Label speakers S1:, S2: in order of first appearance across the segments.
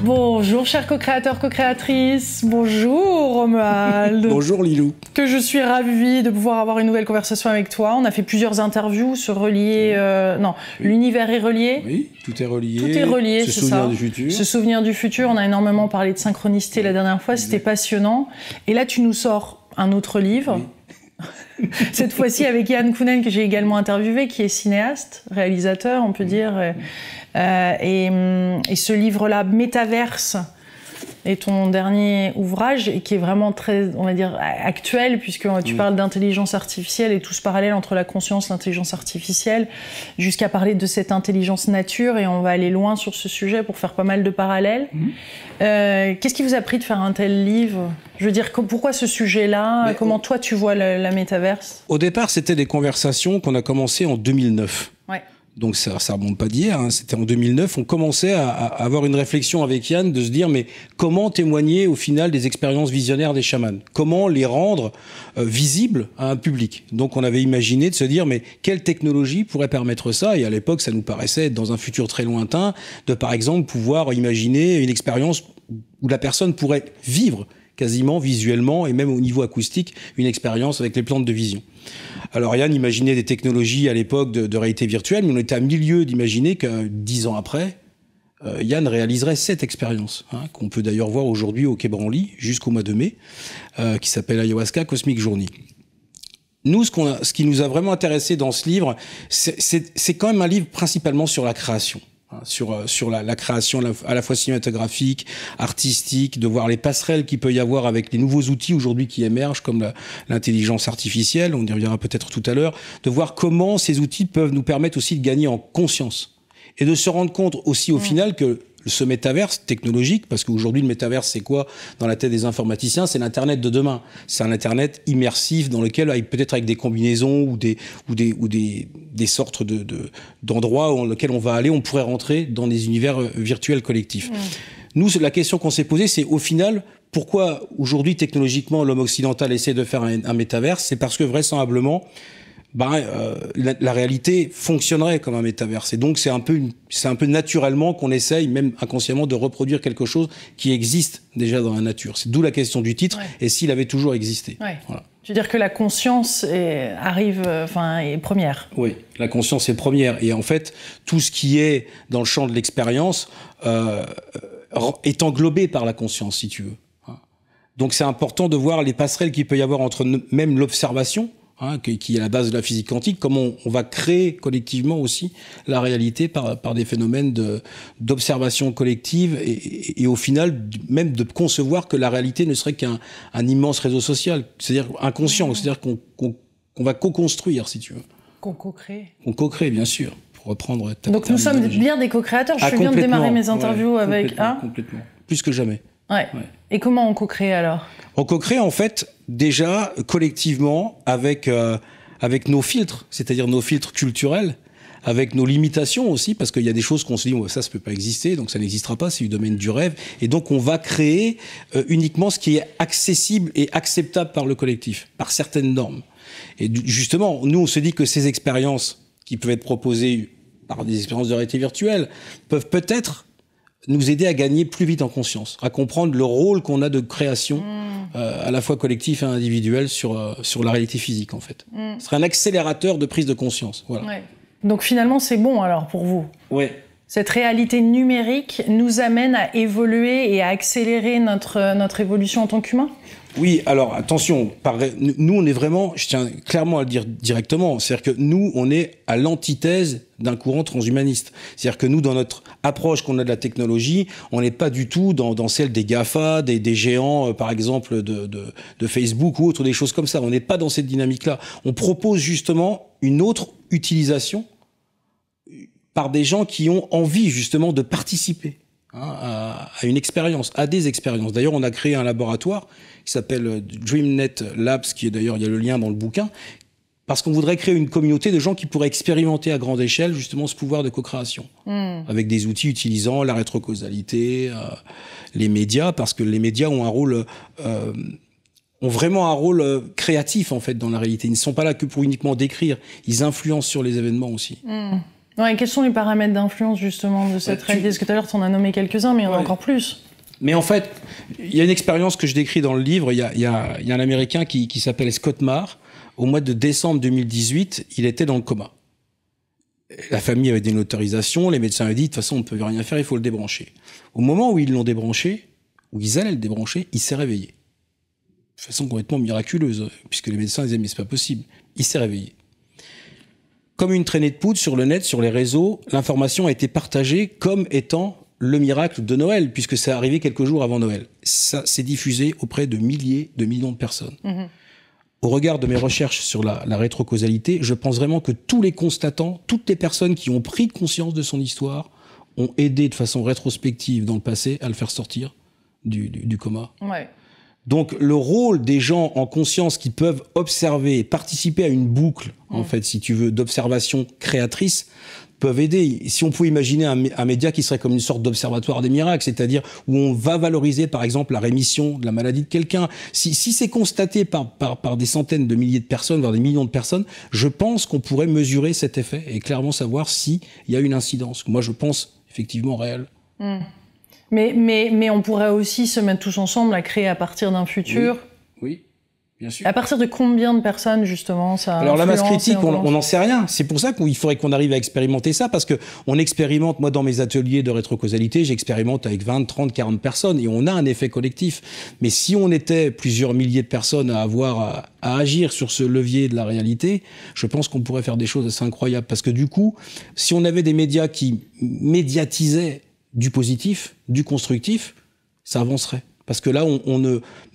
S1: Bonjour chers co-créateurs, co-créatrices, bonjour Romuald.
S2: Bonjour Lilou.
S1: Que je suis ravie de pouvoir avoir une nouvelle conversation avec toi. On a fait plusieurs interviews sur l'univers est relié.
S2: Oui, tout est relié.
S1: Tout est relié,
S2: c'est ça. Se souvenir du futur.
S1: Se souvenir du futur, on a énormément parlé de synchronicité la dernière fois, c'était passionnant. Et là tu nous sors un autre livre. Oui. Cette fois-ci avec Yann Kounen que j'ai également interviewé, qui est cinéaste, réalisateur, on peut dire. Et ce livre-là, Métaverse, est ton dernier ouvrage et qui est vraiment très, on va dire, actuel, puisque tu parles d'intelligence artificielle et tout ce parallèle entre la conscience, l'intelligence artificielle, jusqu'à parler de cette intelligence nature, et on va aller loin sur ce sujet pour faire pas mal de parallèles. Qu'est-ce qui vous a pris de faire un tel livre ? Je veux dire, pourquoi ce sujet-là ? Comment toi tu vois la métaverse ?
S2: Au départ, c'était des conversations qu'on a commencées en 2009.
S1: Ouais.
S2: Donc ça remonte pas d'hier, hein. C'était en 2009, on commençait à avoir une réflexion avec Yann de se dire mais comment témoigner au final des expériences visionnaires des chamans ? Comment les rendre visibles à un public ? Donc on avait imaginé de se dire mais quelle technologie pourrait permettre ça ? Et à l'époque ça nous paraissait être dans un futur très lointain de par exemple pouvoir imaginer une expérience où la personne pourrait vivre quasiment visuellement et même au niveau acoustique une expérience avec les plantes de vision. Alors Yann imaginait des technologies à l'époque de réalité virtuelle, mais on était à milieu d'imaginer que 10 ans après, Yann réaliserait cette expérience, hein, qu'on peut d'ailleurs voir aujourd'hui au Quai Branly jusqu'au mois de mai, qui s'appelle Ayahuasca Cosmic Journey. Nous, ce qui nous a vraiment intéressé dans ce livre, c'est quand même un livre principalement sur la création. Sur la création à la fois cinématographique, artistique, de voir les passerelles qu'il peut y avoir avec les nouveaux outils aujourd'hui qui émergent, comme l'intelligence artificielle, on y reviendra peut-être tout à l'heure, de voir comment ces outils peuvent nous permettre aussi de gagner en conscience. Et de se rendre compte aussi au final que ce métaverse technologique, parce qu'aujourd'hui le métaverse c'est quoi dans la tête des informaticiens ? C'est l'internet de demain. C'est un internet immersif dans lequel, peut-être avec des combinaisons ou des sortes d'endroits dans lesquels on va aller, on pourrait rentrer dans des univers virtuels collectifs. Nous, la question qu'on s'est posée, c'est au final, pourquoi aujourd'hui technologiquement l'homme occidental essaie de faire un métaverse ? C'est parce que vraisemblablement la réalité fonctionnerait comme un métaverse. Et donc, c'est un peu naturellement qu'on essaye, même inconsciemment, de reproduire quelque chose qui existe déjà dans la nature. C'est d'où la question du titre, et s'il avait toujours existé. Ouais. Voilà.
S1: Tu veux dire que la conscience est première.
S2: Oui, la conscience est première. Et en fait, tout ce qui est dans le champ de l'expérience est englobé par la conscience, si tu veux. Donc, c'est important de voir les passerelles qu'il peut y avoir entre même l'observation, qui est à la base de la physique quantique, comment on va créer collectivement aussi la réalité par des phénomènes d'observation collective et au final même de concevoir que la réalité ne serait qu'un immense réseau social, c'est-à-dire inconscient, c'est-à-dire qu'on va co-construire, si tu veux.
S1: Qu'on co-crée.
S2: Qu'on co-crée, bien sûr, pour reprendre ta
S1: Donc nous sommes bien des co-créateurs, je viens de démarrer mes interviews avec...
S2: Complètement, plus que jamais.
S1: Ouais. Et comment on co-crée alors ?
S2: On co-crée en fait déjà collectivement avec nos filtres, c'est-à-dire nos filtres culturels, avec nos limitations aussi, parce qu'il y a des choses qu'on se dit ça peut pas exister, donc ça n'existera pas, c'est du domaine du rêve, et donc on va créer uniquement ce qui est accessible et acceptable par le collectif, par certaines normes. Et justement, nous on se dit que ces expériences qui peuvent être proposées par des expériences de réalité virtuelle peuvent peut-être nous aider à gagner plus vite en conscience, à comprendre le rôle qu'on a de création, à la fois collectif et individuel sur la réalité physique, en fait. Ce serait un accélérateur de prise de conscience. Voilà.
S1: Ouais. Donc finalement, c'est bon alors pour vous ?
S2: Oui.
S1: Cette réalité numérique nous amène à évoluer et à accélérer notre évolution en tant qu'humain ?
S2: Oui, alors attention, nous on est vraiment, je tiens clairement à le dire directement, c'est-à-dire que nous on est à l'antithèse d'un courant transhumaniste. C'est-à-dire que nous, dans notre approche qu'on a de la technologie, on n'est pas du tout dans celle des GAFA, des géants par exemple de Facebook ou autre, des choses comme ça. On n'est pas dans cette dynamique-là. On propose justement une autre utilisation par des gens qui ont envie justement de participer à une expérience, à des expériences. D'ailleurs, on a créé un laboratoire qui s'appelle DreamNet Labs, qui est d'ailleurs, il y a le lien dans le bouquin, parce qu'on voudrait créer une communauté de gens qui pourraient expérimenter à grande échelle justement ce pouvoir de co-création, avec des outils utilisant la rétrocausalité, les médias, parce que les médias ont ont vraiment un rôle créatif en fait dans la réalité. Ils ne sont pas là que pour uniquement décrire, ils influencent sur les événements aussi.
S1: Ouais, quels sont les paramètres d'influence justement de cette réalité? Parce que tout à l'heure, tu en as nommé quelques-uns, mais il y en a encore plus.
S2: Mais en fait, il y a une expérience que je décris dans le livre. Il y a un Américain qui s'appelle Scott Marr. Au mois de décembre 2018, il était dans le coma. La famille avait donné une autorisation. Les médecins avaient dit, de toute façon, on ne peut rien faire, il faut le débrancher. Au moment où ils l'ont débranché, où ils allaient le débrancher, il s'est réveillé. De façon complètement miraculeuse, puisque les médecins disaient, mais c'est pas possible. Il s'est réveillé. Comme une traînée de poudre sur le net, sur les réseaux, l'information a été partagée comme étant le miracle de Noël, puisque c'est arrivé quelques jours avant Noël. Ça s'est diffusé auprès de milliers, de millions de personnes. Mmh. Au regard de mes recherches sur la rétrocausalité, je pense vraiment que tous les constatants, toutes les personnes qui ont pris conscience de son histoire, ont aidé de façon rétrospective dans le passé à le faire sortir du coma. Ouais. Donc le rôle des gens en conscience qui peuvent observer, participer à une boucle, en fait, si tu veux, d'observation créatrice, peuvent aider. Si on pouvait imaginer un média qui serait comme une sorte d'observatoire des miracles, c'est-à-dire où on va valoriser, par exemple, la rémission de la maladie de quelqu'un. Si c'est constaté par des centaines de milliers de personnes, voire des millions de personnes, je pense qu'on pourrait mesurer cet effet et clairement savoir s'il y a une incidence. Moi, je pense effectivement réelle.
S1: Mmh. Mais on pourrait aussi se mettre tous ensemble à créer à partir d'un futur.
S2: Oui, bien sûr.
S1: À partir de combien de personnes, justement, ça
S2: Alors la masse critique, on n'en sait rien. C'est pour ça qu'il faudrait qu'on arrive à expérimenter ça, parce que on expérimente, moi dans mes ateliers de rétrocausalité, j'expérimente avec 20, 30, 40 personnes, et on a un effet collectif. Mais si on était plusieurs milliers de personnes à agir sur ce levier de la réalité, je pense qu'on pourrait faire des choses assez incroyables. Parce que du coup, si on avait des médias qui médiatisaient du positif, du constructif, ça avancerait. Parce que là,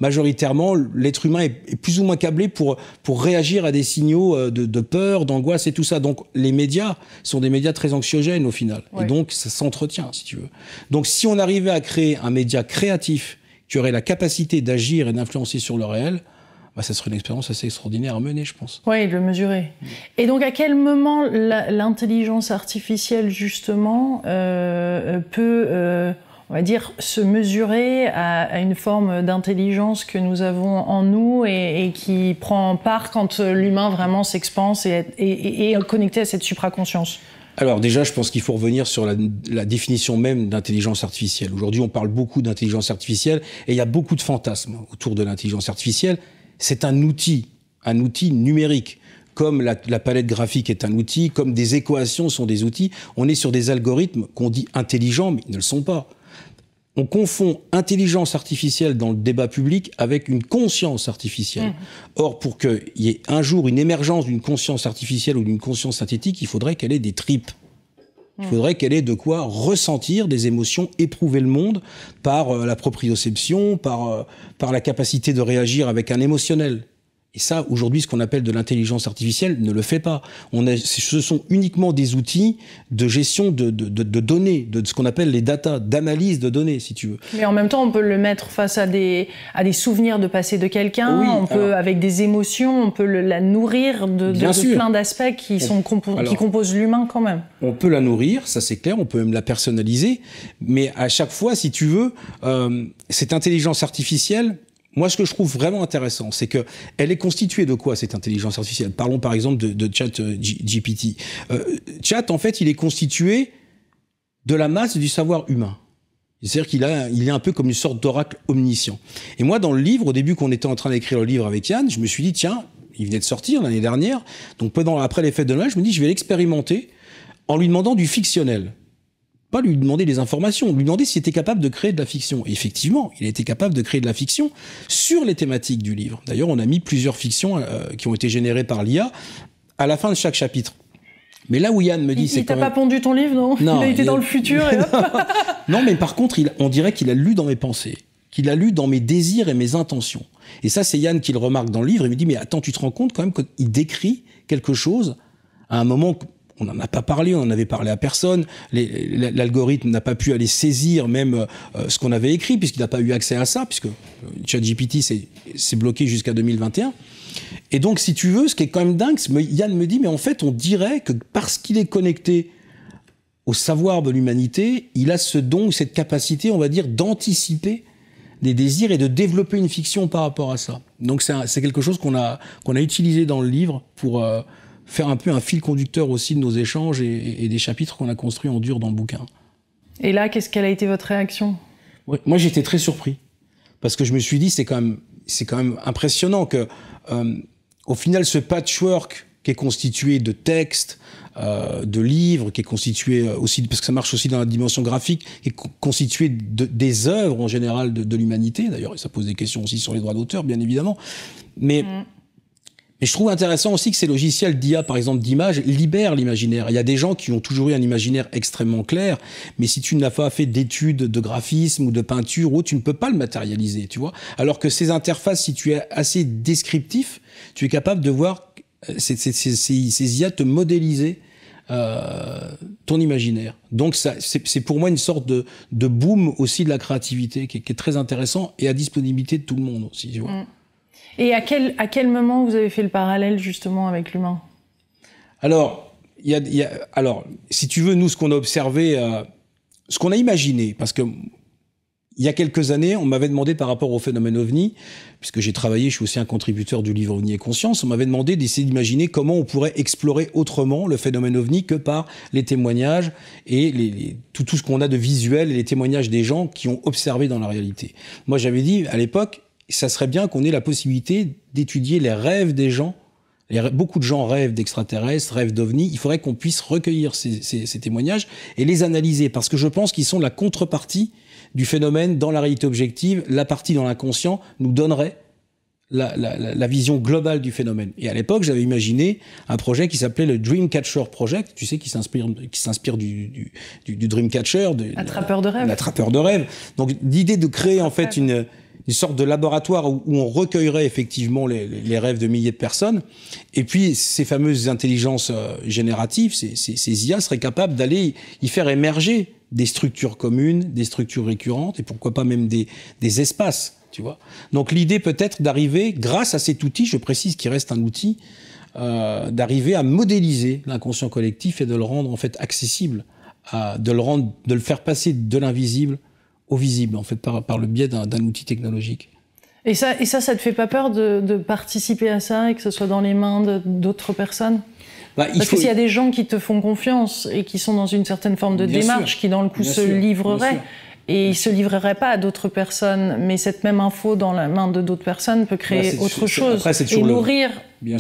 S2: majoritairement, l'être humain est plus ou moins câblé pour réagir à des signaux de peur, d'angoisse et tout ça. Donc, les médias sont des médias très anxiogènes au final. Oui. Et donc, ça s'entretient, si tu veux. Donc, si on arrivait à créer un média créatif qui aurait la capacité d'agir et d'influencer sur le réel, bah, ça serait une expérience assez extraordinaire à mener, je pense.
S1: Oui, de le mesurer. Et donc, à quel moment l'intelligence artificielle, justement, peut, on va dire, se mesurer à une forme d'intelligence que nous avons en nous et qui prend part quand l'humain vraiment s'expanse et est connecté à cette supraconscience?
S2: Alors déjà, je pense qu'il faut revenir sur la définition même d'intelligence artificielle. Aujourd'hui, on parle beaucoup d'intelligence artificielle et il y a beaucoup de fantasmes autour de l'intelligence artificielle. C'est un outil numérique. Comme la palette graphique est un outil, comme des équations sont des outils, on est sur des algorithmes qu'on dit intelligents, mais ils ne le sont pas. On confond intelligence artificielle dans le débat public avec une conscience artificielle. Or, pour qu'il y ait un jour une émergence d'une conscience artificielle ou d'une conscience synthétique, il faudrait qu'elle ait des tripes. Il faudrait qu'elle ait de quoi ressentir des émotions, éprouver le monde par la proprioception, par la capacité de réagir avec un émotionnel. Et ça, aujourd'hui, ce qu'on appelle de l'intelligence artificielle ne le fait pas. Ce sont uniquement des outils de gestion de données, de ce qu'on appelle les data, d'analyse de données, si tu veux.
S1: Mais en même temps, on peut le mettre face à des souvenirs de passé de quelqu'un. Oui, on peut, avec des émotions, on peut la nourrir de plein d'aspects qui composent l'humain quand même.
S2: On peut la nourrir, ça c'est clair, on peut même la personnaliser. Mais à chaque fois, si tu veux, cette intelligence artificielle, moi, ce que je trouve vraiment intéressant, c'est que elle est constituée de quoi, cette intelligence artificielle? Parlons par exemple de ChatGPT. Chat, en fait, il est constitué de la masse du savoir humain. C'est-à-dire qu'il est un peu comme une sorte d'oracle omniscient. Et moi, dans le livre, au début qu'on était en train d'écrire le livre avec Yann, je me suis dit, tiens, il venait de sortir l'année dernière, donc après les fêtes de Noël, je me dis, je vais l'expérimenter en lui demandant du fictionnel. Pas lui demander des informations, lui demander s'il était capable de créer de la fiction. Et effectivement, il a été capable de créer de la fiction sur les thématiques du livre. D'ailleurs, on a mis plusieurs fictions qui ont été générées par l'IA à la fin de chaque chapitre. Mais là où Yann me dit...
S1: Il t'a pas pondu ton livre, non? Il a été dans le futur et hop.
S2: Non, mais par contre, on dirait qu'il a lu dans mes pensées, qu'il a lu dans mes désirs et mes intentions. Et ça, c'est Yann qui le remarque dans le livre. Il me dit, mais attends, tu te rends compte quand même qu'il décrit quelque chose à un moment... On n'en a pas parlé, on n'en avait parlé à personne. L'algorithme n'a pas pu aller saisir même ce qu'on avait écrit, puisqu'il n'a pas eu accès à ça, puisque ChatGPT s'est bloqué jusqu'à 2021. Et donc, si tu veux, ce qui est quand même dingue, Yann me dit, mais en fait, on dirait que parce qu'il est connecté au savoir de l'humanité, il a ce don, cette capacité, on va dire, d'anticiper des désirs et de développer une fiction par rapport à ça. Donc, c'est quelque chose qu'on a utilisé dans le livre faire un peu un fil conducteur aussi de nos échanges et des chapitres qu'on a construits en dur dans le bouquin.
S1: Et là, quelle a été votre réaction?
S2: Moi, j'étais très surpris. Parce que je me suis dit, c'est quand même impressionnant que, au final, ce patchwork qui est constitué de textes, de livres, qui est constitué aussi, parce que ça marche aussi dans la dimension graphique, qui est constitué des œuvres en général de l'humanité. D'ailleurs, ça pose des questions aussi sur les droits d'auteur, bien évidemment. Mais je trouve intéressant aussi que ces logiciels d'IA, par exemple d'image, libèrent l'imaginaire. Il y a des gens qui ont toujours eu un imaginaire extrêmement clair, mais si tu n'as pas fait d'études de graphisme ou de peinture, ou tu ne peux pas le matérialiser, tu vois. Alors que ces interfaces, si tu es assez descriptif, tu es capable de voir ces IA te modéliser ton imaginaire. Donc c'est pour moi une sorte de boom aussi de la créativité qui est très intéressant et à disponibilité de tout le monde aussi, tu vois.
S1: Et à quel moment vous avez fait le parallèle justement avec l'humain?
S2: Alors, alors, si tu veux, nous, ce qu'on a observé, ce qu'on a imaginé, parce que il y a quelques années, on m'avait demandé par rapport au phénomène OVNI, puisque j'ai travaillé, je suis aussi un contributeur du livre OVNI et Conscience, on m'avait demandé d'essayer d'imaginer comment on pourrait explorer autrement le phénomène OVNI que par les témoignages et tout ce qu'on a de visuel et les témoignages des gens qui ont observé dans la réalité. Moi, j'avais dit, à l'époque, ça serait bien qu'on ait la possibilité d'étudier les rêves des gens. Beaucoup de gens rêvent d'extraterrestres, rêvent d'ovnis. Il faudrait qu'on puisse recueillir ces témoignages et les analyser, parce que je pense qu'ils sont la contrepartie du phénomène dans la réalité objective. La partie dans l'inconscient nous donnerait la vision globale du phénomène. Et à l'époque, j'avais imaginé un projet qui s'appelait le Dreamcatcher Project, tu sais, qui s'inspire du Dreamcatcher,
S1: l'attrapeur de rêve.
S2: L'attrapeur de rêve. Donc l'idée de créer en fait une sorte de laboratoire où on recueillerait effectivement les rêves de milliers de personnes, et puis ces fameuses intelligences génératives, ces IA seraient capables d'aller y faire émerger des structures communes, des structures récurrentes, et pourquoi pas même des espaces, tu vois. Donc l'idée peut être d'arriver, grâce à cet outil, je précise qu'il reste un outil, d'arriver à modéliser l'inconscient collectif et de le rendre en fait accessible, de le faire passer de l'invisible au visible, en fait, par le biais d'un outil technologique.
S1: Et ça te fait pas peur de participer à ça et que ce soit dans les mains d'autres personnes? Parce que s'il y a des gens qui te font confiance et qui sont dans une certaine forme de démarche, qui dans le coup se livreraient, et ils se livreraient pas à d'autres personnes, mais cette même info dans la main de d'autres personnes peut créer autre chose et nourrir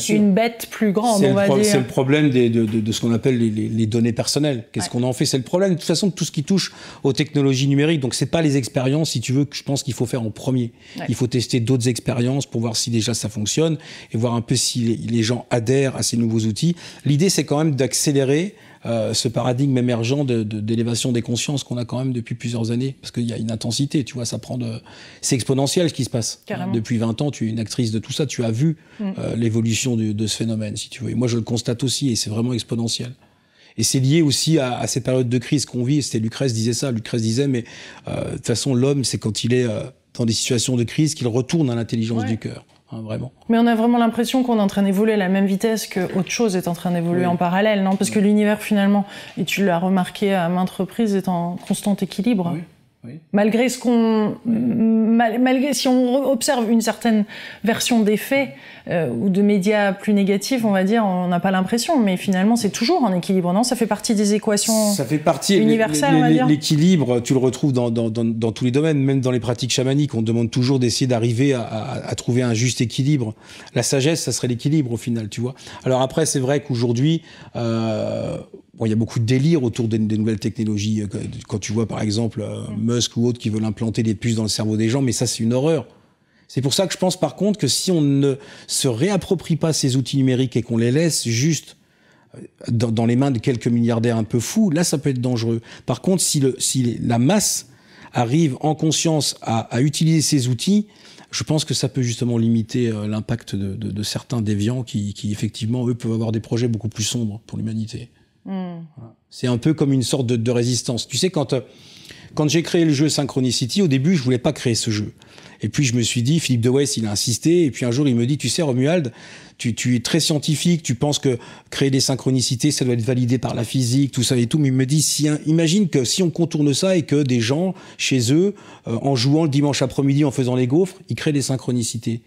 S1: une bête plus grande, on va dire.
S2: C'est le problème de ce qu'on appelle les données personnelles. Qu'est-ce qu'on en fait? C'est le problème, de toute façon, de tout ce qui touche aux technologies numériques. Donc, c'est pas les expériences, si tu veux, que je pense qu'il faut faire en premier. Il faut tester d'autres expériences pour voir si déjà ça fonctionne et voir un peu si les gens adhèrent à ces nouveaux outils. L'idée, c'est quand même d'accélérer ce paradigme émergent d'élévation des consciences qu'on a quand même depuis plusieurs années, parce qu'il y a une intensité, tu vois, c'est exponentiel ce qui se passe.
S1: Carrément.
S2: Depuis 20 ans, tu es une actrice de tout ça, tu as vu l'évolution de ce phénomène, si tu veux. Et moi, je le constate aussi, et c'est vraiment exponentiel. Et c'est lié aussi à ces périodes de crise qu'on vit. C'était Lucrèce disait ça. Lucrèce disait, mais de toute façon, l'homme, c'est quand il est dans des situations de crise qu'il retourne à l'intelligence du cœur. Hein, vraiment.
S1: Mais on a vraiment l'impression qu'on est en train d'évoluer à la même vitesse que autre chose est en train d'évoluer en parallèle, non? Parce que l'univers, finalement, et tu l'as remarqué à maintes reprises, est en constant équilibre.
S2: Oui.
S1: Malgré si on observe une certaine version des faits ou de médias plus négatifs, on va dire, on n'a pas l'impression, mais finalement c'est toujours en équilibre, non? Ça fait partie des équations universelles, on va dire.
S2: L'équilibre, tu le retrouves dans tous les domaines, même dans les pratiques chamaniques, on demande toujours d'essayer d'arriver à trouver un juste équilibre. La sagesse, ça serait l'équilibre au final, tu vois. Alors après, c'est vrai qu'aujourd'hui, il y a beaucoup de délire autour des nouvelles technologies. Quand tu vois, par exemple, Musk ou autres qui veulent implanter des puces dans le cerveau des gens, mais ça, c'est une horreur. C'est pour ça que je pense, par contre, que si on ne se réapproprie pas ces outils numériques et qu'on les laisse juste dans les mains de quelques milliardaires un peu fous, là, ça peut être dangereux. Par contre, si la masse arrive en conscience à utiliser ces outils, je pense que ça peut justement limiter l'impact de certains déviants qui, effectivement, eux, peuvent avoir des projets beaucoup plus sombres pour l'humanité. Voilà. C'est un peu comme une sorte de résistance. Tu sais, quand j'ai créé le jeu Synchronicity, au début, je voulais pas créer ce jeu. Et puis, je me suis dit, Philippe de Weiss, il a insisté. Et puis, un jour, il me dit, tu sais, Romuald, tu es très scientifique, tu penses que créer des synchronicités, ça doit être validé par la physique, tout ça et tout. Mais il me dit, imagine que si on contourne ça et que des gens, chez eux, en jouant le dimanche après-midi, en faisant les gaufres, ils créent des synchronicités.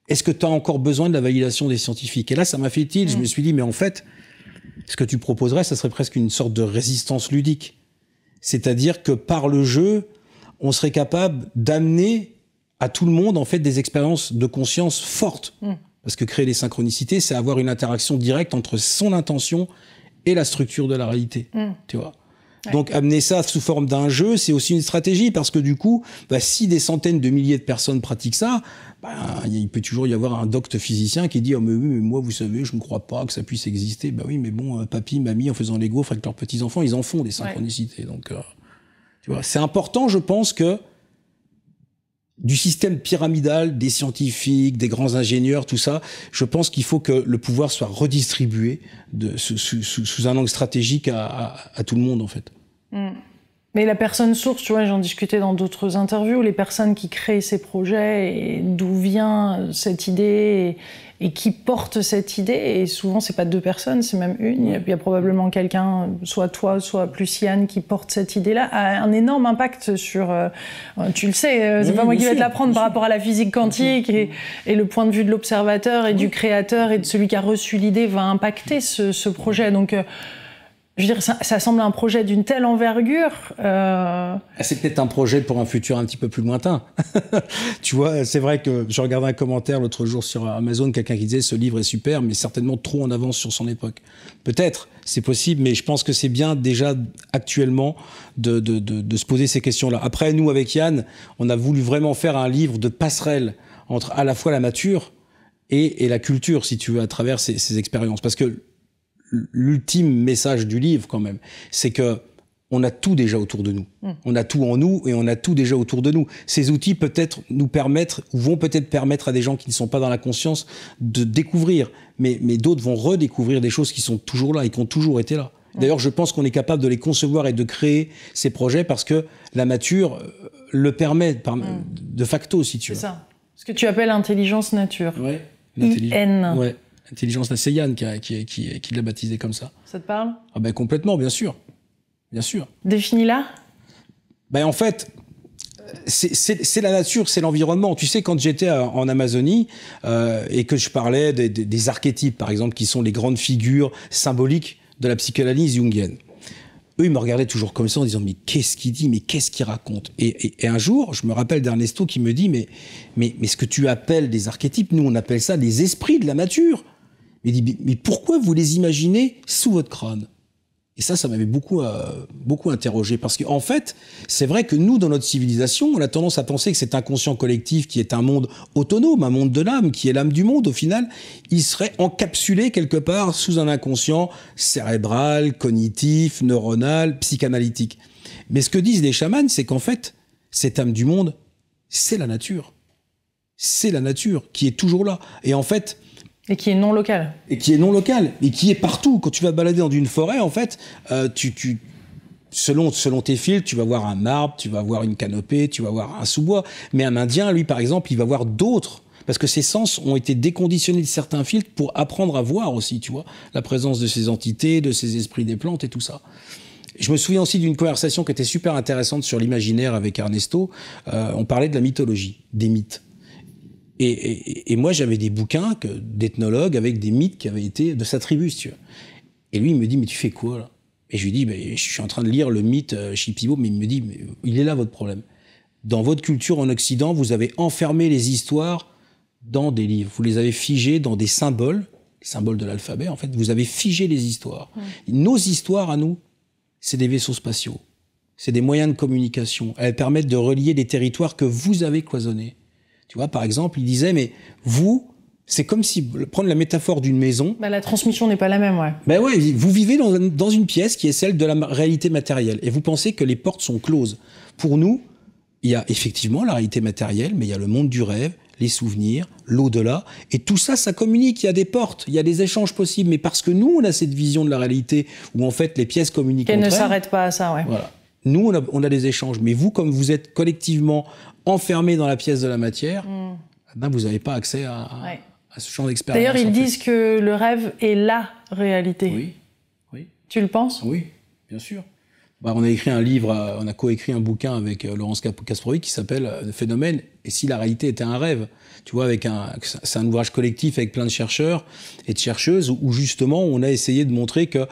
S2: est-ce que tu as encore besoin de la validation des scientifiques? Et là, ça m'a fait tilt. Je me suis dit, mais en fait, ce que tu proposerais, ça serait presque une sorte de résistance ludique. C'est-à-dire que par le jeu, on serait capable d'amener à tout le monde, en fait, des expériences de conscience fortes. Parce que créer les synchronicités, c'est avoir une interaction directe entre son intention et la structure de la réalité. Tu vois? Ouais. Donc, amener ça sous forme d'un jeu, c'est aussi une stratégie, parce que du coup, si des centaines de milliers de personnes pratiquent ça, il peut toujours y avoir un docte physicien qui dit « Oh, mais oui, mais moi, vous savez, je ne crois pas que ça puisse exister. » Bah oui, mais bon, papy, mamie, en faisant les gaufres avec leurs petits-enfants, ils en font des synchronicités. Ouais. Donc, tu vois, c'est important, je pense, que du système pyramidal, des scientifiques, des grands ingénieurs, tout ça, je pense qu'il faut que le pouvoir soit redistribué sous un angle stratégique à tout le monde, en fait.
S1: Mais la personne source, tu vois, j'en discutais dans d'autres interviews, les personnes qui créent ces projets, et d'où vient cette idée, et qui porte cette idée, et souvent c'est pas deux personnes, c'est même une, il y a probablement quelqu'un, soit toi, soit plus Yann, qui porte cette idée-là, a un énorme impact sur, tu le sais, c'est pas moi qui vais te l'apprendre par rapport à la physique quantique, et le point de vue de l'observateur et du créateur et de celui qui a reçu l'idée va impacter ce projet, donc je veux dire, ça semble un projet d'une telle envergure.
S2: C'est peut-être un projet pour un futur un petit peu plus lointain. Tu vois, c'est vrai que je regardais un commentaire l'autre jour sur Amazon, quelqu'un qui disait « Ce livre est super, mais certainement trop en avance sur son époque. » Peut-être, c'est possible, mais je pense que c'est bien déjà actuellement de se poser ces questions-là. Après, nous, avec Yann, on a voulu vraiment faire un livre de passerelle entre à la fois la nature et la culture, si tu veux, à travers ces expériences. Parce que l'ultime message du livre, quand même, c'est que on a tout déjà autour de nous. On a tout en nous et on a tout déjà autour de nous. Ces outils peut-être nous permettre, ou vont peut-être permettre à des gens qui ne sont pas dans la conscience de découvrir, mais d'autres vont redécouvrir des choses qui sont toujours là et qui ont toujours été là. D'ailleurs, je pense qu'on est capable de les concevoir et de créer ces projets parce que la nature le permet de facto, si tu veux.
S1: C'est ça. Ce que tu appelles intelligence nature.
S2: Ouais.
S1: IN.
S2: Ouais. Intelligence, c'est Yann qui l'a baptisé comme ça.
S1: Ça te parle?
S2: Ah ben complètement, bien sûr. Bien sûr.
S1: Définis-la.
S2: Ben en fait, c'est la nature, c'est l'environnement. Tu sais, quand j'étais en Amazonie et que je parlais des archétypes, par exemple, qui sont les grandes figures symboliques de la psychanalyse jungienne, eux, ils me regardaient toujours comme ça en disant « Mais qu'est-ce qu'il dit? Mais qu'est-ce qu'il raconte ?» Et un jour, je me rappelle d'Ernesto qui me dit « Mais ce que tu appelles des archétypes, nous, on appelle ça des esprits de la nature. » Il dit « Mais pourquoi vous les imaginez sous votre crâne ?» Et ça m'avait beaucoup interrogé. Parce qu'en fait, c'est vrai que nous, dans notre civilisation, on a tendance à penser que cet inconscient collectif qui est un monde autonome, un monde de l'âme, qui est l'âme du monde, au final, il serait encapsulé quelque part sous un inconscient cérébral, cognitif, neuronal, psychanalytique. Mais ce que disent les chamans, c'est qu'en fait, cette âme du monde, c'est la nature. C'est la nature qui est toujours là. Et en fait...
S1: Et qui est non local.
S2: Et qui est non local. Et qui est partout. Quand tu vas te balader dans une forêt, en fait, selon tes filtres, tu vas voir un arbre, tu vas voir une canopée, tu vas voir un sous-bois. Mais un Indien, lui, par exemple, il va voir d'autres. Parce que ses sens ont été déconditionnés de certains filtres pour apprendre à voir aussi, tu vois, la présence de ces entités, de ces esprits des plantes et tout ça. Je me souviens aussi d'une conversation qui était super intéressante sur l'imaginaire avec Ernesto. On parlait de la mythologie, des mythes. Et moi, j'avais des bouquins d'ethnologues avec des mythes qui avaient été de sa tribu, si tu veux. Et lui, il me dit, mais tu fais quoi, là? Et je lui dis, je suis en train de lire le mythe Shipibo, mais il me dit, mais il est là votre problème. Dans votre culture en Occident, vous avez enfermé les histoires dans des livres. Vous les avez figées dans des symboles, les symboles de l'alphabet, en fait. Vous avez figé les histoires. Nos histoires, à nous, c'est des vaisseaux spatiaux. C'est des moyens de communication. Elles permettent de relier les territoires que vous avez cloisonnés. Tu vois, par exemple, il disait, mais vous, c'est comme si, prendre la métaphore d'une maison...
S1: la transmission n'est pas la même, ouais.
S2: Ouais, vous vivez dans une pièce qui est celle de la réalité matérielle, et vous pensez que les portes sont closes. Pour nous, il y a effectivement la réalité matérielle, mais il y a le monde du rêve, les souvenirs, l'au-delà, et tout ça, ça communique, il y a des portes, il y a des échanges possibles, mais parce que nous, on a cette vision de la réalité, où en fait, les pièces communiquent entre elles...
S1: Qu'elle ne s'arrête pas à ça, ouais.
S2: Voilà. Nous, on a des échanges, mais vous, comme vous êtes collectivement enfermé dans la pièce de la matière, vous n'avez pas accès à ce champ d'expérience.
S1: D'ailleurs, ils disent que le rêve est la réalité.
S2: Oui.
S1: Tu le penses?
S2: Oui, bien sûr. On a écrit un livre, on a coécrit un bouquin avec Laurence Kasprovic qui s'appelle « Le phénomène et si la réalité était un rêve ». Tu vois, c'est un ouvrage collectif avec plein de chercheurs et de chercheuses où justement on a essayé de montrer que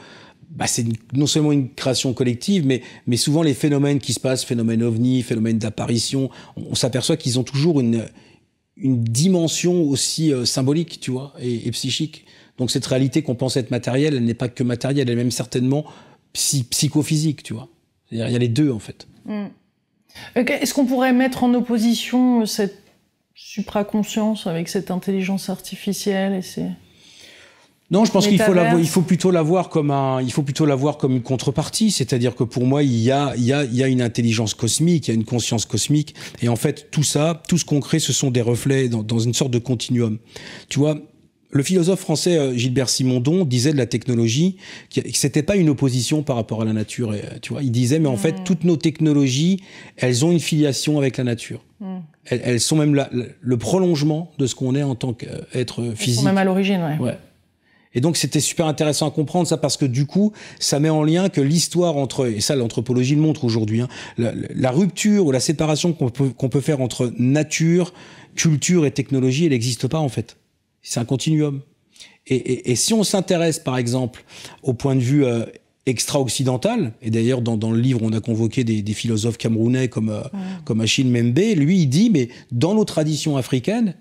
S2: c'est non seulement une création collective, mais souvent les phénomènes qui se passent, phénomènes ovni, phénomènes d'apparition, on s'aperçoit qu'ils ont toujours une dimension aussi symbolique, tu vois, et psychique. Donc cette réalité qu'on pense être matérielle, elle n'est pas que matérielle, elle est même certainement psychophysique, tu vois. C'est-à-dire, il y a les deux, en fait.
S1: Est-ce qu'on pourrait mettre en opposition cette supraconscience avec cette intelligence artificielle et ces...
S2: Non, je pense qu'il faut plutôt la voir comme une contrepartie. C'est-à-dire que pour moi, il y a une intelligence cosmique, il y a une conscience cosmique. Et en fait, tout ce qu'on crée, ce sont des reflets dans une sorte de continuum. Tu vois, le philosophe français Gilbert Simondon disait de la technologie que c'était pas une opposition par rapport à la nature. Tu vois, il disait, mais en fait, toutes nos technologies, elles ont une filiation avec la nature. Elles sont même le prolongement de ce qu'on est en tant qu'être physique. Elles sont
S1: même à l'origine, ouais.
S2: Et donc, c'était super intéressant à comprendre ça parce que du coup, ça met en lien que l'histoire et ça, l'anthropologie le montre aujourd'hui, la rupture ou la séparation qu'on peut faire entre nature, culture et technologie, elle n'existe pas en fait. C'est un continuum. Et si on s'intéresse, par exemple, au point de vue extra-occidental, et d'ailleurs, dans le livre, on a convoqué des philosophes camerounais comme Achille Mbembe, lui, il dit, mais dans nos traditions africaines,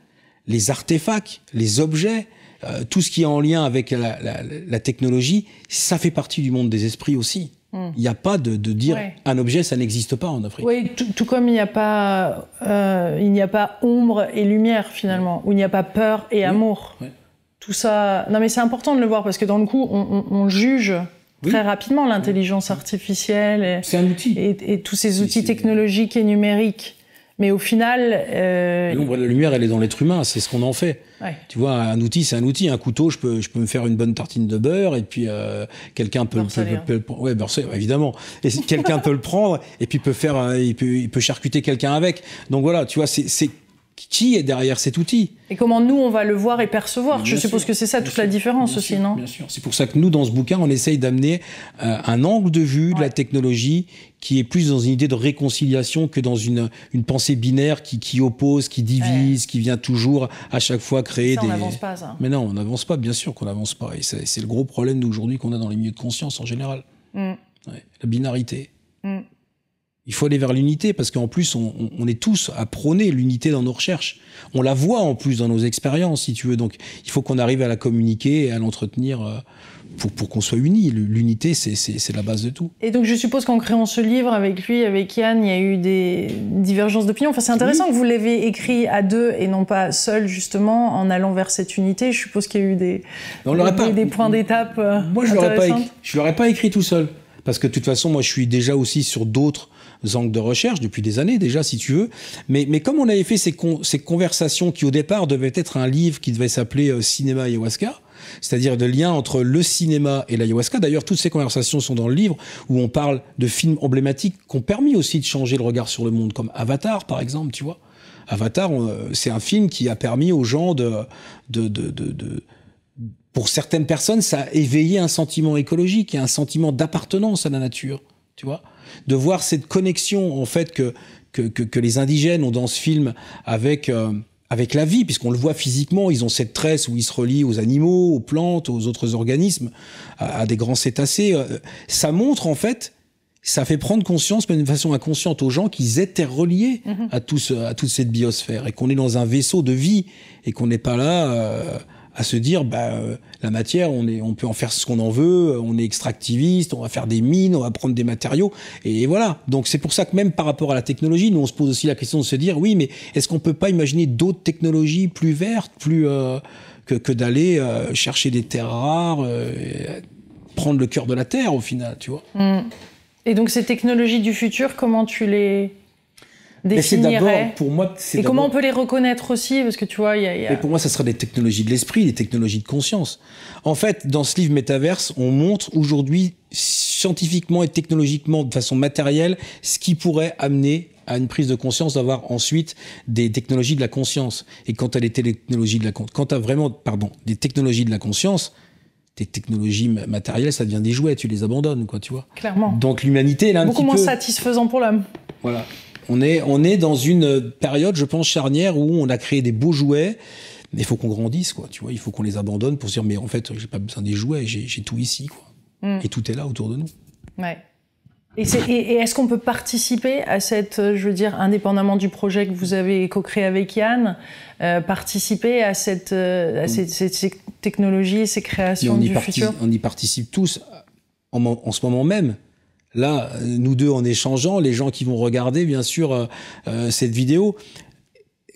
S2: les artefacts, les objets, tout ce qui est en lien avec la technologie, ça fait partie du monde des esprits aussi. Il n'y a pas de dire un objet, ça n'existe pas en Afrique.
S1: Oui, tout comme il n'y a pas ombre et lumière finalement, où il n'y a pas peur et amour. Oui. Tout ça. Non, mais c'est important de le voir parce que dans le coup, on juge très rapidement l'intelligence artificielle.
S2: C'est un outil.
S1: Et tous ces outils technologiques et numériques. Mais au final...
S2: L'ombre et la lumière, elle est dans l'être humain, c'est ce qu'on en fait. Ouais. Tu vois, un outil, c'est un outil. Un couteau, je peux me faire une bonne tartine de beurre, et puis quelqu'un peut évidemment. Et quelqu'un peut le prendre, et puis il peut charcuter quelqu'un avec. Donc voilà, tu vois, c'est qui est derrière cet outil.
S1: Et comment nous, on va le voir et percevoir. Je suppose que c'est ça toute la différence aussi, non ?
S2: Bien sûr. C'est pour ça que nous, dans ce bouquin, on essaye d'amener un angle de vue de la technologie qui est plus dans une idée de réconciliation que dans une pensée binaire qui oppose, qui divise, qui vient toujours à chaque fois créer
S1: on n'avance pas, ça.
S2: Mais non, on n'avance pas, bien sûr qu'on n'avance pas. Et c'est le gros problème d'aujourd'hui qu'on a dans les milieux de conscience en général. La binarité. Il faut aller vers l'unité parce qu'en plus, on est tous à prôner l'unité dans nos recherches. On la voit en plus dans nos expériences, si tu veux. Donc, il faut qu'on arrive à la communiquer et à l'entretenir pour qu'on soit unis. L'unité, c'est la base de tout. Et
S1: donc, je suppose qu'en créant ce livre avec lui, avec Yann, il y a eu des divergences d'opinion. Enfin, c'est intéressant que vous l'ayez écrit à deux et non pas seul, justement, en allant vers cette unité. Je suppose qu'il y a eu des points d'étape intéressants.
S2: Je l'aurais pas écrit tout seul. Parce que de toute façon, moi, je suis déjà aussi sur d'autres angles de recherche depuis des années déjà, si tu veux. Mais comme on avait fait ces conversations qui, au départ, devaient être un livre qui devait s'appeler Cinéma Ayahuasca, c'est-à-dire de lien entre le cinéma et l'ayahuasca. D'ailleurs, toutes ces conversations sont dans le livre où on parle de films emblématiques qui ont permis aussi de changer le regard sur le monde, comme Avatar, par exemple, tu vois. Avatar, c'est un film qui a permis aux gens pour certaines personnes, ça a éveillé un sentiment écologique et un sentiment d'appartenance à la nature, tu vois. De voir cette connexion, en fait, que les indigènes ont dans ce film avec la vie, puisqu'on le voit physiquement, ils ont cette tresse où ils se relient aux animaux, aux plantes, aux autres organismes, à des grands cétacés. Ça montre, en fait, ça fait prendre conscience, mais d'une façon inconsciente, aux gens qu'ils étaient reliés à toute cette biosphère, et qu'on est dans un vaisseau de vie, et qu'on n'est pas là... à se dire, la matière, on peut en faire ce qu'on en veut, on est extractiviste, on va faire des mines, on va prendre des matériaux, et voilà. Donc c'est pour ça que même par rapport à la technologie, nous on se pose aussi la question de se dire, oui, mais est-ce qu'on peut pas imaginer d'autres technologies plus vertes, plus que d'aller chercher des terres rares, prendre le cœur de la terre au final, tu vois.
S1: Et donc ces technologies du futur, comment tu les définirais.
S2: Pour moi,
S1: et comment on peut les reconnaître aussi, parce que tu vois,
S2: Mais pour moi, ça sera des technologies de l'esprit, des technologies de conscience. En fait, dans ce livre Métaverse, on montre aujourd'hui scientifiquement et technologiquement, de façon matérielle, ce qui pourrait amener à une prise de conscience, d'avoir ensuite des technologies de la conscience. Et quand tu as des technologies de la conscience, tes technologies matérielles, ça devient des jouets, tu les abandonnes, quoi, tu vois.
S1: Clairement.
S2: Donc l'humanité, elle est un
S1: beaucoup
S2: petit peu...
S1: moins satisfaisant pour l'homme.
S2: Voilà. On est dans une période, je pense, charnière où on a créé des beaux jouets, mais il faut qu'on grandisse, quoi, tu vois. Il faut qu'on les abandonne pour se dire, mais en fait, j'ai pas besoin des jouets, j'ai tout ici, quoi. Et tout est là autour de nous.
S1: Ouais. Et est-ce qu'on peut participer à cette, je veux dire, indépendamment du projet que vous avez co-créé avec Yann, participer à ces technologies, ces créations du futur?
S2: On y participe tous en ce moment même. Là, nous deux, en échangeant, les gens qui vont regarder, bien sûr, cette vidéo.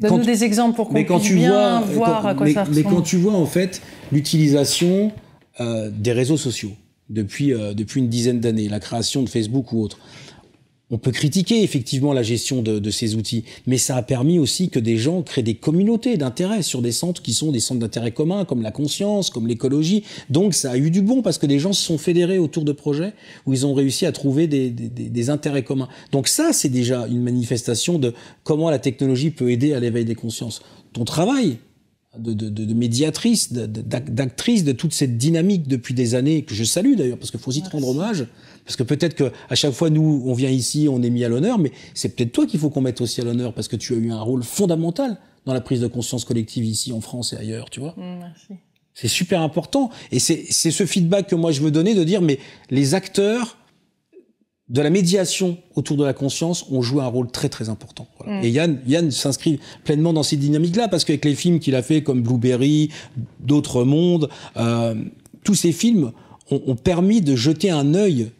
S1: Donne-nous des exemples pour qu'on puisse bien voir à quoi ça ressemble.
S2: Mais quand tu vois, en fait, l'utilisation des réseaux sociaux depuis une dizaine d'années, la création de Facebook ou autre, on peut critiquer effectivement la gestion de ces outils, mais ça a permis aussi que des gens créent des communautés d'intérêt sur des centres qui sont des centres d'intérêt communs, comme la conscience, comme l'écologie. Donc ça a eu du bon parce que des gens se sont fédérés autour de projets où ils ont réussi à trouver des intérêts communs. Donc ça, c'est déjà une manifestation de comment la technologie peut aider à l'éveil des consciences. Ton travail de médiatrice, d'actrice de toute cette dynamique depuis des années, que je salue d'ailleurs, parce qu'il faut aussi te rendre hommage, parce que peut-être qu'à chaque fois, nous, on vient ici, on est mis à l'honneur, mais c'est peut-être toi qu'il faut qu'on mette aussi à l'honneur, parce que tu as eu un rôle fondamental dans la prise de conscience collective ici, en France et ailleurs, tu vois.
S1: Merci.
S2: C'est super important, et c'est ce feedback que moi je veux donner, de dire, mais les acteurs de la médiation autour de la conscience ont joué un rôle très très important. Voilà. Et Yann s'inscrit pleinement dans ces dynamiques-là, parce qu'avec les films qu'il a fait comme Blueberry, d'autres mondes, tous ces films ont permis de jeter un œil,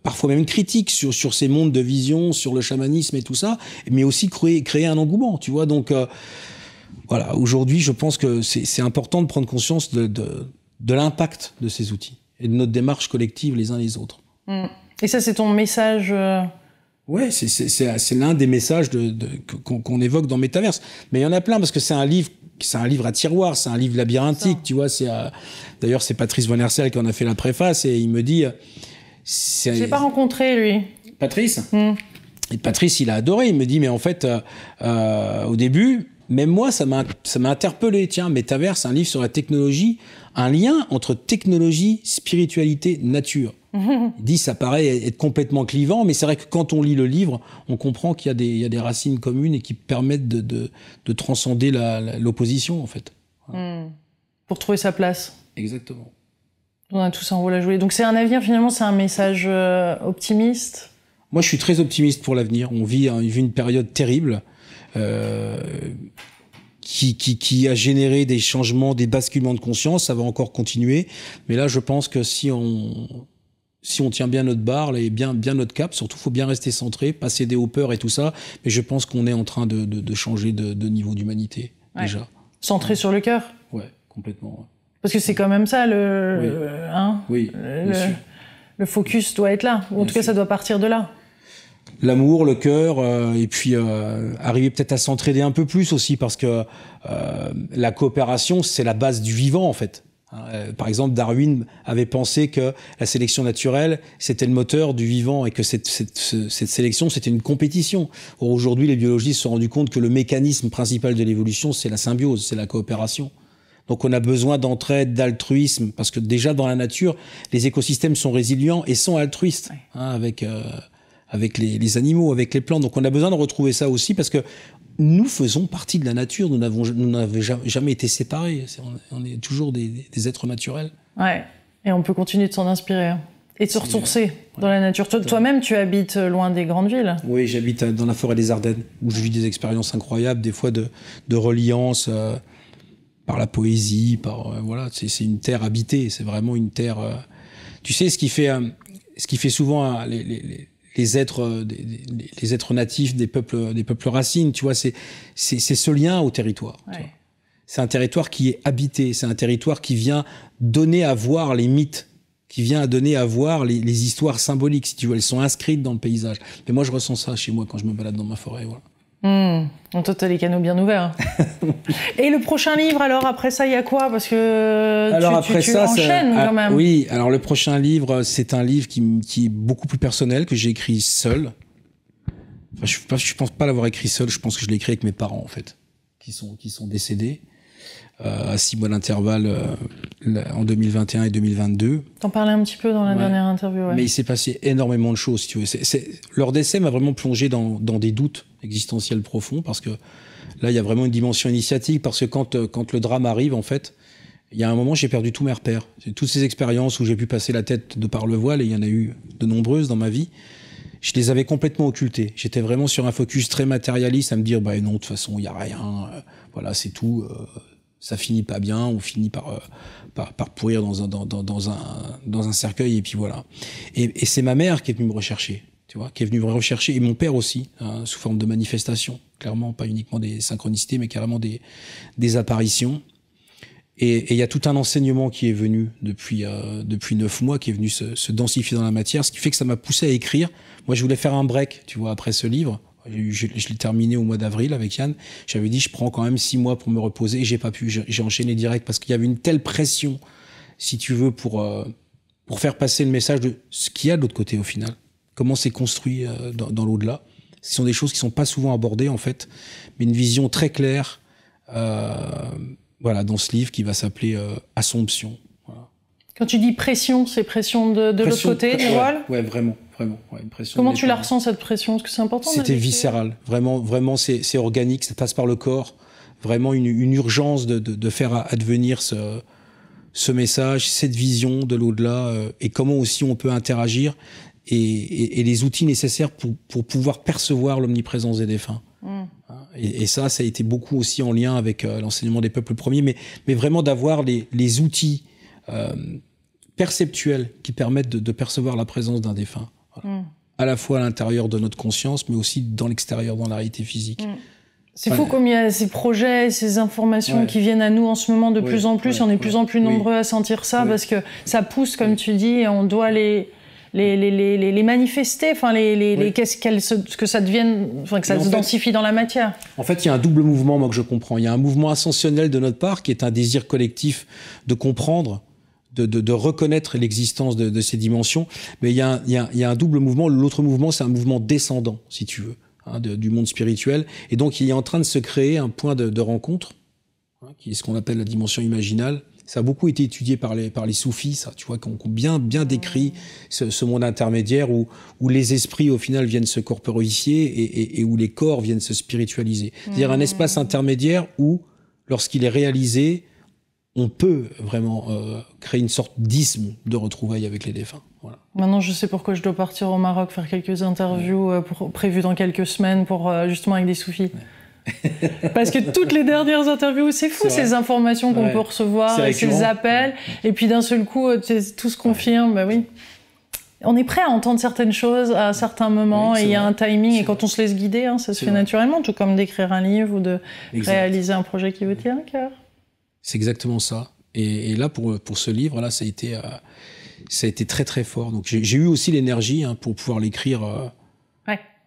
S2: parfois même critique, sur ces mondes de vision, sur le chamanisme et tout ça, mais aussi créer un engouement, tu vois. Donc voilà, aujourd'hui, je pense que c'est important de prendre conscience de l'impact de ces outils et de notre démarche collective les uns les autres.
S1: Et ça, c'est ton message
S2: Ouais, c'est l'un des messages qu'on évoque dans Métaverse. Mais il y en a plein, parce que c'est un livre à tiroir, c'est un livre labyrinthique, tu vois. D'ailleurs, c'est Patrice Van Hersel qui en a fait la préface, et il me dit...
S1: Je l'ai pas rencontré, lui.
S2: Patrice Et Patrice, il a adoré. Il me dit, mais en fait, au début... Même moi, ça m'a interpellé. Tiens, Métaverse, un livre sur la technologie, un lien entre technologie, spiritualité, nature. Il dit, ça paraît être complètement clivant, mais c'est vrai que quand on lit le livre, on comprend qu'il y a des racines communes et qui permettent de transcender l'opposition, en fait. Voilà.
S1: Pour trouver sa place.
S2: Exactement.
S1: On a tous un rôle à jouer. Donc c'est un avenir, finalement, c'est un message optimiste.
S2: Moi, je suis très optimiste pour l'avenir. On vit une période terrible. Qui a généré des changements, des basculements de conscience. Ça va encore continuer, mais là je pense que si on tient bien notre barre et bien notre cap, surtout faut bien rester centré, pas céder aux peurs et tout ça, mais je pense qu'on est en train de changer de niveau d'humanité, déjà.
S1: Centré sur le cœur.
S2: Ouais, complètement. Ouais.
S1: Parce que c'est quand même ça
S2: oui,
S1: le focus doit être là, ou en tout cas ça doit partir de là.
S2: L'amour, le cœur, et puis arriver peut-être à s'entraider un peu plus aussi, parce que la coopération, c'est la base du vivant, en fait. Par exemple, Darwin avait pensé que la sélection naturelle, c'était le moteur du vivant, et que cette sélection, c'était une compétition. Or, aujourd'hui, les biologistes se sont rendus compte que le mécanisme principal de l'évolution, c'est la symbiose, c'est la coopération. Donc on a besoin d'entraide, d'altruisme, parce que déjà dans la nature, les écosystèmes sont résilients et sont altruistes, avec les animaux, avec les plantes. Donc on a besoin de retrouver ça aussi, parce que nous faisons partie de la nature, nous n'avons jamais été séparés, on est toujours des êtres naturels. Ouais,
S1: et on peut continuer de s'en inspirer et de se ressourcer dans la nature. Toi-même, tu habites loin des grandes villes.
S2: Oui, j'habite dans la forêt des Ardennes, où je vis des expériences incroyables, des fois de reliance par la poésie, voilà, c'est une terre habitée, c'est vraiment une terre... Tu sais, ce qui fait souvent les êtres natifs des peuples racines, tu vois, c'est ce lien au territoire. Ouais. C'est un territoire qui est habité, c'est un territoire qui vient donner à voir les mythes, qui vient donner à voir les histoires symboliques, si tu veux, elles sont inscrites dans le paysage. Mais moi, je ressens ça chez moi quand je me balade dans ma forêt, voilà.
S1: Toi, t'as les canaux bien ouverts. Et le prochain livre, alors, après ça, il y a quoi? Parce que tu enchaînes quand même.
S2: Oui, alors le prochain livre, c'est un livre qui est beaucoup plus personnel, que j'ai écrit seul. Enfin, je pense pas l'avoir écrit seul, je pense que je l'ai écrit avec mes parents, en fait, qui sont décédés. à 6 mois d'intervalle en 2021 et 2022.
S1: T'en parlais un petit peu dans la dernière interview. Ouais.
S2: Mais il s'est passé énormément de choses, si tu veux. Leur décès m'a vraiment plongé dans des doutes existentiels profonds, parce que là, il y a vraiment une dimension initiatique, parce que quand le drame arrive, en fait, il y a un moment, j'ai perdu tous mes repères. Toutes ces expériences où j'ai pu passer la tête de par le voile, et il y en a eu de nombreuses dans ma vie, je les avais complètement occultées. J'étais vraiment sur un focus très matérialiste, à me dire, bah non, de toute façon, il y a rien, voilà, c'est tout, ça finit pas bien, on finit par pourrir dans un cercueil, et puis voilà. Et c'est ma mère qui est venue me rechercher, tu vois, qui est venue me rechercher, et mon père aussi, hein, sous forme de manifestation, clairement, pas uniquement des synchronicités, mais carrément des apparitions. Et il y a tout un enseignement qui est venu depuis 9 mois, qui est venu se densifier dans la matière, ce qui fait que ça m'a poussé à écrire. Moi, je voulais faire un break, tu vois, après ce livre. Je l'ai terminé au mois d'avril avec Yann. J'avais dit, je prends quand même 6 mois pour me reposer, et j'ai pas pu. J'ai enchaîné direct parce qu'il y avait une telle pression, si tu veux, pour faire passer le message de ce qu'il y a de l'autre côté au final. Comment c'est construit dans l'au-delà. Ce sont des choses qui sont pas souvent abordées, en fait, mais une vision très claire, voilà, dans ce livre qui va s'appeler Assomption. Voilà.
S1: Quand tu dis pression, c'est pression de l'autre côté du voile ?
S2: Ouais, vraiment. Ouais, une pression.
S1: Comment tu la ressens, cette pression ? Est-ce que c'est important ?
S2: C'était viscéral. Vraiment, c'est organique, ça passe par le corps. Vraiment une urgence de faire advenir ce message, cette vision de l'au-delà, et comment aussi on peut interagir, et les outils nécessaires pour pouvoir percevoir l'omniprésence des défunts. Et ça a été beaucoup aussi en lien avec l'enseignement des peuples premiers, mais vraiment d'avoir les outils perceptuels qui permettent de percevoir la présence d'un défunt. Voilà. À la fois à l'intérieur de notre conscience, mais aussi dans l'extérieur, dans la réalité physique.
S1: C'est fou comme il y a ces projets, ces informations qui viennent à nous en ce moment de plus en plus. On est de plus en plus nombreux à sentir ça, parce que ça pousse, comme tu dis, et on doit les manifester, enfin que ça devienne, enfin que ça se densifie dans la matière.
S2: En fait, il y a un double mouvement, moi, que je comprends. Il y a un mouvement ascensionnel de notre part, qui est un désir collectif de comprendre, de reconnaître l'existence de ces dimensions, mais il y a un double mouvement. L'autre mouvement, c'est un mouvement descendant, si tu veux, hein, du monde spirituel, et donc il est en train de se créer un point de rencontre, hein, qui est ce qu'on appelle la dimension imaginale. Ça a beaucoup été étudié par les soufis, ça, tu vois, qui ont bien décrit ce monde intermédiaire où les esprits, au final, viennent se corporifier et où les corps viennent se spiritualiser. C'est-à-dire un espace intermédiaire où, lorsqu'il est réalisé, on peut vraiment créer une sorte d'isme de retrouvailles avec les défunts. Voilà.
S1: Maintenant, je sais pourquoi je dois partir au Maroc faire quelques interviews prévues dans quelques semaines pour justement avec des soufis. Parce que toutes les dernières interviews, c'est fou, ces informations qu'on peut recevoir, et ces appels, et puis d'un seul coup, tout se confirme. Bah oui. On est prêt à entendre certaines choses à certains moments, et il y a un timing, et quand on se laisse guider, hein, ça se fait naturellement, tout comme d'écrire un livre ou de réaliser un projet qui vous tient à cœur.
S2: C'est exactement ça. Et là, pour ce livre, là, ça a été très très fort. Donc j'ai eu aussi l'énergie pour pouvoir l'écrire.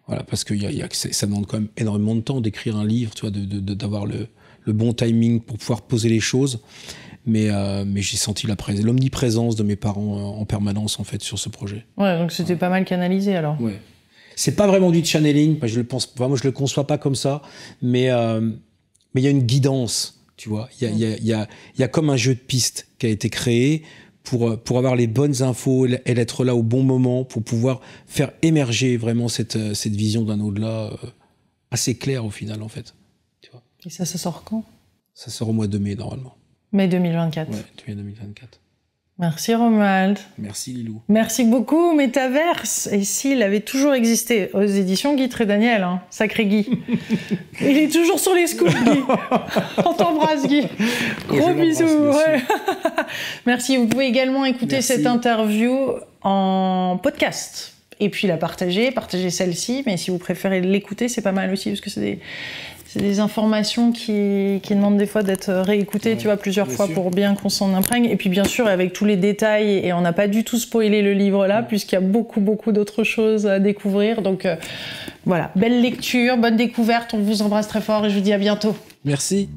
S2: Voilà, parce que ça demande quand même énormément de temps d'écrire un livre, tu vois, d'avoir le bon timing pour pouvoir poser les choses. Mais j'ai senti l'omniprésence de mes parents en permanence, en fait, sur ce projet.
S1: Ouais, donc c'était pas mal canalisé, alors.
S2: Ouais. C'est pas vraiment du channeling, moi je le conçois pas comme ça, mais il y a une guidance, tu vois. Il y a comme un jeu de pistes qui a été créé pour avoir les bonnes infos et être là au bon moment, pour pouvoir faire émerger vraiment cette vision d'un au-delà assez claire au final, en fait. Tu vois.
S1: Et ça sort quand ?
S2: Ça sort au mois de mai, normalement.
S1: Mai 2024.
S2: Ouais, mai 2024.
S1: Merci Romuald.
S2: Merci Lilou.
S1: Merci beaucoup Métaverse. Et s'il avait toujours existé aux éditions Guy Trédaniel, hein, sacré Guy. Il est toujours sur les scoops, Guy. On t'embrasse, Guy. Gros bisous. Ouais. Merci. Vous pouvez également écouter cette interview en podcast. Et puis la partager celle-ci. Mais si vous préférez l'écouter, c'est pas mal aussi, parce que c'est des informations qui demandent des fois d'être réécoutées, tu vois, plusieurs fois pour bien qu'on s'en imprègne. Et puis bien sûr, avec tous les détails, et on n'a pas du tout spoilé le livre là, puisqu'il y a beaucoup d'autres choses à découvrir. Donc voilà, belle lecture, bonne découverte, on vous embrasse très fort et je vous dis à bientôt.
S2: Merci.